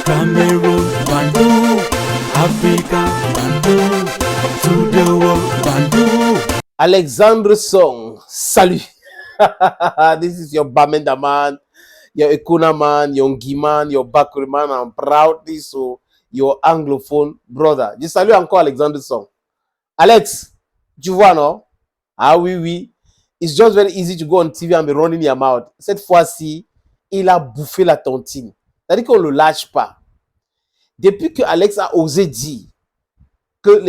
Cameroon, Bandung, Africa, Bandung, to the world, Bandung. Alexandre Song, salut. This is your Bamenda man, your Ekuna man, your Ngi man, your Bakuri man. I'm proudly so your anglophone brother. Je salue encore Alexandre Song. Alex, tu vois, non? Ah oui, oui. It's just very easy to go on TV and be running your mouth. Cette fois-ci, il a bouffé la tontine. C'est-à-dire qu'on ne le lâche pas. Depuis que Alex a osé dire que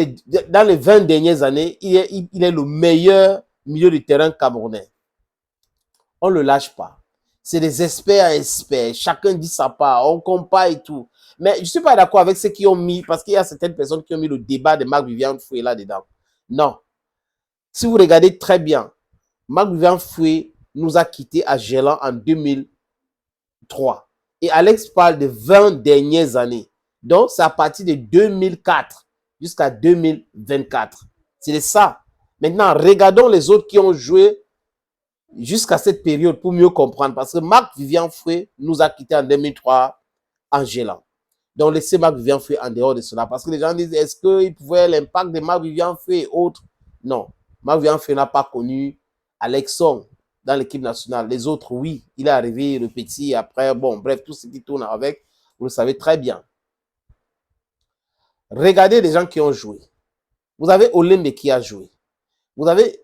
dans les 20 dernières années, il est le meilleur milieu de terrain camerounais, on ne le lâche pas. C'est des experts. Chacun dit sa part, on compare et tout. Mais je ne suis pas d'accord avec ceux qui ont mis, parce qu'il y a certaines personnes qui ont mis le débat de Marc-Vivian Foué là-dedans. Non. Si vous regardez très bien, Marc-Vivian Foué nous a quittés à Gélan en 2003. Et Alex parle de 20 dernières années. Donc, c'est à partir de 2004 jusqu'à 2024. C'est ça. Maintenant, regardons les autres qui ont joué jusqu'à cette période pour mieux comprendre. Parce que Marc-Vivian Foué nous a quittés en 2003 en Gélan. Donc, laissez Marc-Vivian Foué en dehors de cela. Parce que les gens disent, est-ce qu'il pouvait l'impact de Marc-Vivian Foué et autres? Non. Marc-Vivian Foué n'a pas connu Alex Song dans l'équipe nationale. Les autres, oui. Il est arrivé, le petit, après, bon, bref, tout ce qui tourne avec, vous le savez très bien. Regardez les gens qui ont joué. Vous avez Olembe qui a joué. Vous avez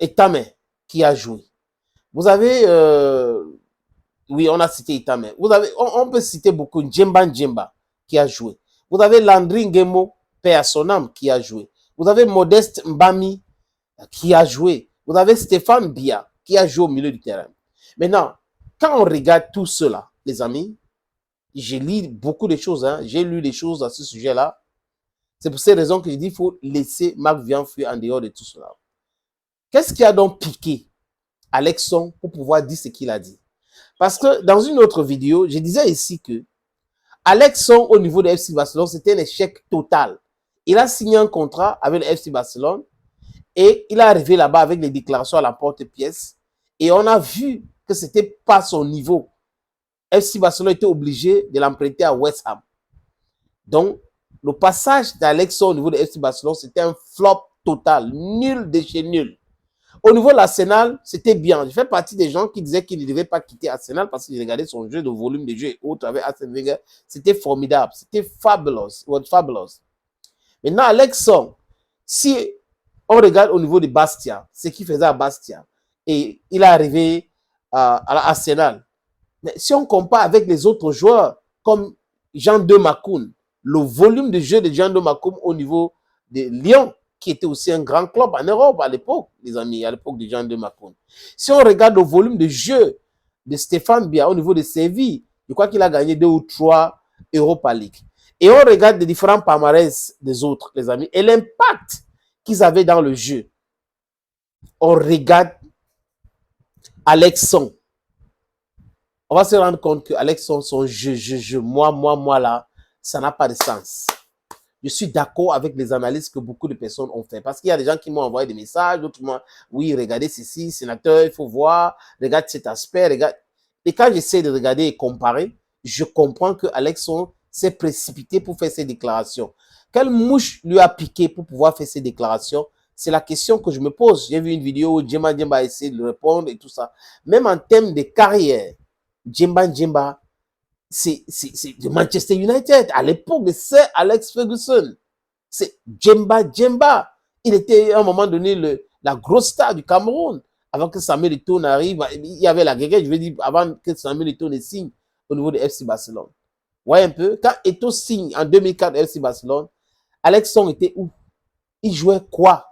Etame qui a joué. Vous avez, oui, on a cité Etame. Vous avez, on peut citer beaucoup, Djemba qui a joué. Vous avez Landry Ngemo, paix à son âme, qui a joué. Vous avez Modeste Mbami qui a joué. Vous avez Stéphane Bia qui a joué au milieu du terrain. Maintenant, quand on regarde tout cela, les amis, j'ai lu beaucoup de choses, hein, j'ai lu des choses à ce sujet-là. C'est pour ces raisons que je dis qu'il faut laisser Marc-Vivian Foué en dehors de tout cela. Qu'est-ce qui a donc piqué Alex Song pour pouvoir dire ce qu'il a dit? Parce que dans une autre vidéo, je disais ici que Alex Song, au niveau de FC Barcelone, c'était un échec total. Il a signé un contrat avec le FC Barcelone et il est arrivé là-bas avec les déclarations à la porte-pièce et on a vu que ce n'était pas son niveau. FC Barcelone était obligé de l'emprunter à West Ham. Donc, le passage d'Alex Song au niveau de FC Barcelone, c'était un flop total, nul de chez nul. Au niveau de l'Arsenal, c'était bien. Je fais partie des gens qui disaient qu'il ne devait pas quitter Arsenal parce qu'il regardait son jeu, de volume de jeu et autres avec Arsène Wenger. C'était formidable, c'était fabulous. Maintenant, Alex Song, si on regarde au niveau de Bastia, ce qu'il faisait à Bastia, et il est arrivé à l'Arsenal. Mais si on compare avec les autres joueurs, comme Jean-De Makoun, le volume de jeu de Jean-De Makoun au niveau de Lyon, qui était aussi un grand club en Europe à l'époque, les amis, à l'époque de Jean-De Makoun. Si on regarde le volume de jeu de Stéphane Bia au niveau de Séville, je crois qu'il a gagné 2 ou 3 Europa League. Et on regarde les différents palmarès des autres, les amis, et l'impact qu'ils avaient dans le jeu. On regarde Alex Song. On va se rendre compte que Alex Song, son jeu, moi là, ça n'a pas de sens. Je suis d'accord avec les analyses que beaucoup de personnes ont fait. Parce qu'il y a des gens qui m'ont envoyé des messages, d'autres m'ont dit, oui, regardez ceci, sénateur, il faut voir, regarde cet aspect, regarde. Et quand j'essaie de regarder et comparer, je comprends que Alex Song s'est précipité pour faire ses déclarations. Quelle mouche lui a piqué pour pouvoir faire ses déclarations? C'est la question que je me pose. J'ai vu une vidéo où Djemba a essayé de répondre et tout ça. Même en termes de carrière, Djemba, c'est de Manchester United, à l'époque de Sir Alex Ferguson. C'est Djemba. Il était à un moment donné la grosse star du Cameroun. Avant que Samuel Eto'o n'arrive, il y avait la guerre, je veux dire, avant que Samuel Eto'o ne signe au niveau de FC Barcelone. Vous voyez un peu, quand Eto'o signe en 2004 FC Barcelone, Alex Song était où? Il jouait quoi?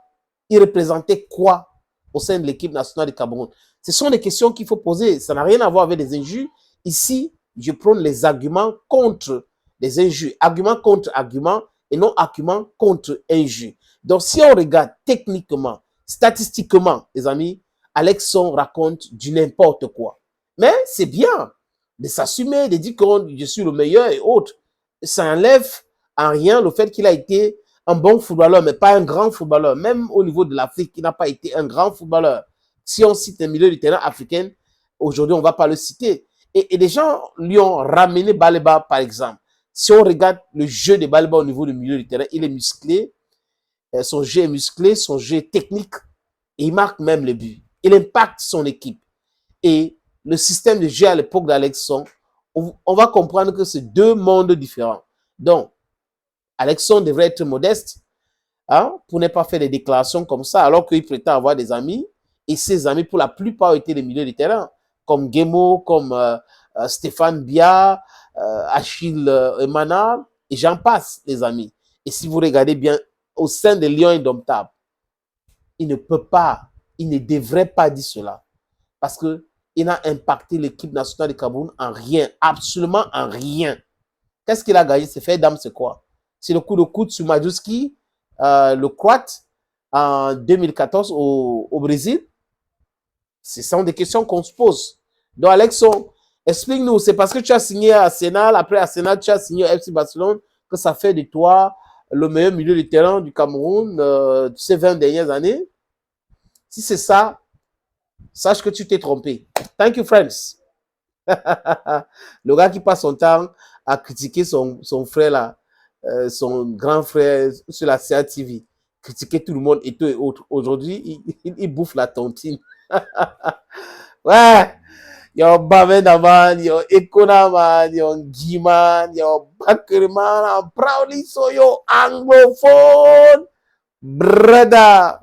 Il représentait quoi au sein de l'équipe nationale du Cameroun? Ce sont des questions qu'il faut poser. Ça n'a rien à voir avec des injures. Ici, je prône les arguments contre les injures. Argument contre argument et non argument contre injure. Donc, si on regarde techniquement, statistiquement, les amis, Alex Song raconte du n'importe quoi. Mais c'est bien de s'assumer, de dire que je suis le meilleur et autres. Ça enlève en rien le fait qu'il a été un bon footballeur, mais pas un grand footballeur. Même au niveau de l'Afrique, il n'a pas été un grand footballeur. Si on cite un milieu du terrain africain, aujourd'hui, on ne va pas le citer. Et les gens lui ont ramené Baleba, par exemple. Si on regarde le jeu de Balba au niveau du milieu du terrain, il est musclé, son jeu est musclé, son jeu est technique, et il marque même le but. Il impacte son équipe. Et le système de jeu à l'époque d'Alexandre, on va comprendre que c'est deux mondes différents. Donc, Alexandre devrait être modeste, hein, pour ne pas faire des déclarations comme ça, alors qu'il prétend avoir des amis, et ses amis, pour la plupart, étaient des milieux de terrain, comme Guémo, comme Stéphane Bia, Achille Emmanuel, et j'en passe, les amis. Et si vous regardez bien, au sein des Lions indomptables, il ne peut pas, il ne devrait pas dire cela, parce qu'il n'a impacté l'équipe nationale de Cameroun en rien, absolument en rien. Qu'est-ce qu'il a gagné? C'est fait d'âme, c'est quoi? C'est le coup de coude sur Majewski, le Croate, en 2014 au Brésil. Ce sont des questions qu'on se pose. Donc, Alexon, explique-nous, c'est parce que tu as signé à Arsenal, après Arsenal, tu as signé à FC Barcelone, que ça fait de toi le meilleur milieu de terrain du Cameroun ces 20 dernières années? Si c'est ça, sache que tu t'es trompé. Thank you, friends. Le gars qui passe son temps à critiquer son frère là, son grand frère sur la CATV, critiquer tout le monde et tout et autres. Aujourd'hui, il bouffe la tontine. Ouais, yo Bavenda man, yo Ekona man, yo Giman, yo Bakri man, I'm proudly so yo anglophone brother.